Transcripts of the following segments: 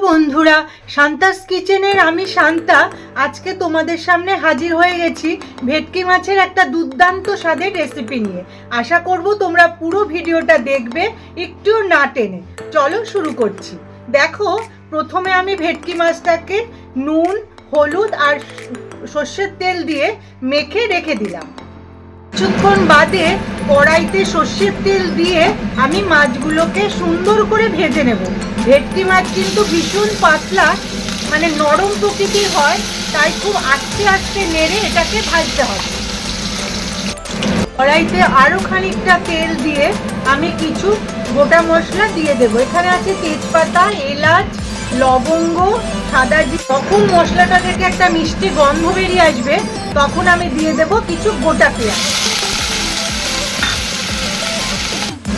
বন্ধুরা, শান্তাস কিচেনের আমি শান্তা আজকে তোমাদের সামনে হাজির হয়ে গেছি ভেটকি মাছের একটা দুর্দান্ত স্বাদের রেসিপি নিয়ে। আশা করব তোমরা পুরো ভিডিওটা দেখবে একটু না টেনে। চলো শুরু করছি। দেখো, প্রথমে আমি ভেটকি মাছটাকে নুন, হলুদ আর সর্ষের তেল দিয়ে মেখে রেখে দিলাম। কিছুক্ষণ বাদে কড়াইতে সর্ষের তেল দিয়ে আমি মাছগুলোকে সুন্দর করে ভেজে নেব। ভেটকি মাছ কিন্তু ভীষণ পাতলা, মানে নরম প্রকৃতির হয়, তাই খুব আস্তে আস্তে নেড়ে এটাকে ভাজতে হবে। কড়াইতে আরও খানিকটা তেল দিয়ে আমি কিছু গোটা মশলা দিয়ে দেব। এখানে আছে তেজপাতা, এলাচ, লবঙ্গ, সাদা জিরে। তখন মশলাটা থেকে একটা মিষ্টি গন্ধ বেরিয়ে আসবে, তখন আমি দিয়ে দেব কিছু গোটা পেঁয়াজ।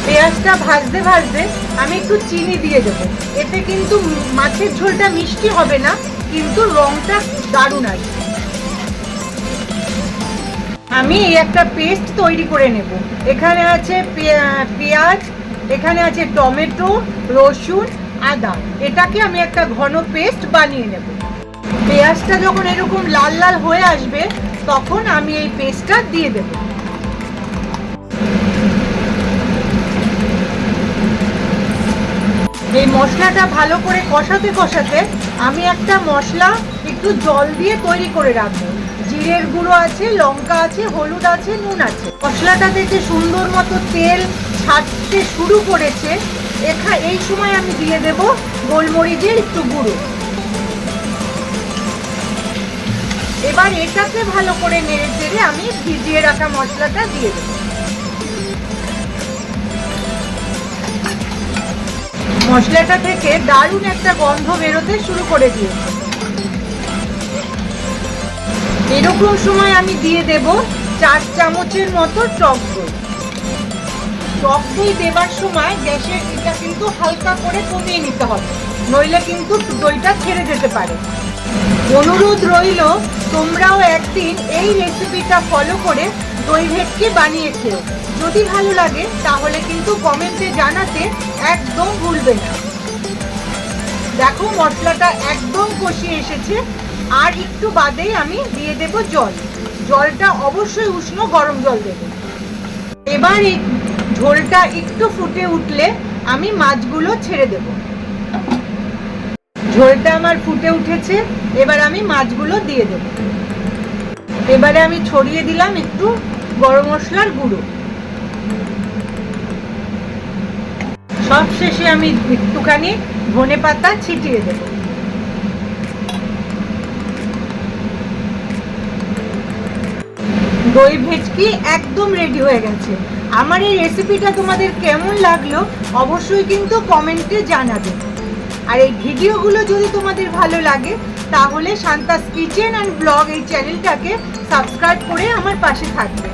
পেঁয়াজটা ভাজতে ভাজতে আমি একটু চিনি দিয়ে দেবো। এতে কিন্তু মাছের ঝোলটা মিষ্টি হবে না, কিন্তু রংটা দারুণ আসবে। আমি এই একটা পেস্ট তৈরি করে নেব। এখানে আছে পেঁয়াজ, এখানে আছে টমেটো, রসুন, আদা। এটাকে আমি একটা ঘন পেস্ট বানিয়ে নেব। পেঁয়াজটা যখন এরকম লাল লাল হয়ে আসবে, তখন আমি এই পেস্টটা দিয়ে দেব। এই মশলাটা ভালো করে কষাতে কষাতে আমি একটা মশলা একটু জল দিয়ে তৈরি করে রাখবো। জিরের গুঁড়ো আছে, লঙ্কা আছে, হলুদ আছে, নুন আছে। মশলাটা থেকে সুন্দর মতো তেল ছাড়তে শুরু করেছে। এই সময় আমি দিয়ে দেব গোলমরিচের একটু গুঁড়ো। এবার এটাকে ভালো করে নেড়ে চেড়ে আমি ভিজিয়ে রাখা মশলাটা দিয়ে দেব। মশলাটা থেকে দারুণ একটা গন্ধ বেরোতে শুরু করে দিয়েছে। এরকম সময় আমি দিয়ে দেব 4 চামচের মতো টক দই। টক দই দেবার সময় গ্যাসের এটা কিন্তু হালকা করে কমিয়ে নিতে হবে, নইলে কিন্তু দইটা ছেড়ে যেতে পারে। অনুরোধ রইল, তোমরাও একদিন এই রেসিপিটা ফলো করে দই ভেটকি বানিয়ে খেও। যদি ভালো লাগে তাহলে কিন্তু কমেন্টে জানাতে একদম ভুলবে না। দেখো, মশলাটা একদম কষিয়ে এসেছে। আর একটু বাদেই আমি দিয়ে দেব জল। জলটা অবশ্যই উষ্ণ গরম জল দেব। এবার এই ঝোলটা একটু ফুটে উঠলে আমি মাছগুলো ছেড়ে দেব। ঝোলটা আমার ফুটে উঠেছে, এবার আমি মাছগুলো দিয়ে দেব। এবারে আমি ছড়িয়ে দিলাম একটু গরম মশলার গুঁড়ো। সব শেষে আমি একটুখানি ধনেপাতা ছিটিয়ে দেব। দই ভেটকি একদম রেডি হয়ে গেছে। আমার এই রেসিপিটা তোমাদের কেমন লাগলো অবশ্যই কিন্তু কমেন্টে জানাবে। আর এই ভিডিওগুলো যদি তোমাদের ভালো লাগে তাহলে শান্তাস কিচেন অ্যান্ড ব্লগ এই চ্যানেলটাকে সাবস্ক্রাইব করে আমার পাশে থাকবে।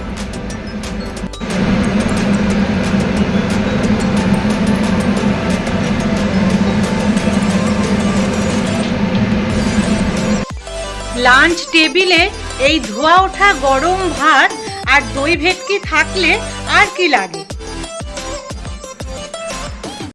লাঞ্চ টেবিলে এই ধোয়া ওঠা গরম ভাত আর দই ভেটকি থাকলে আর কি লাগে।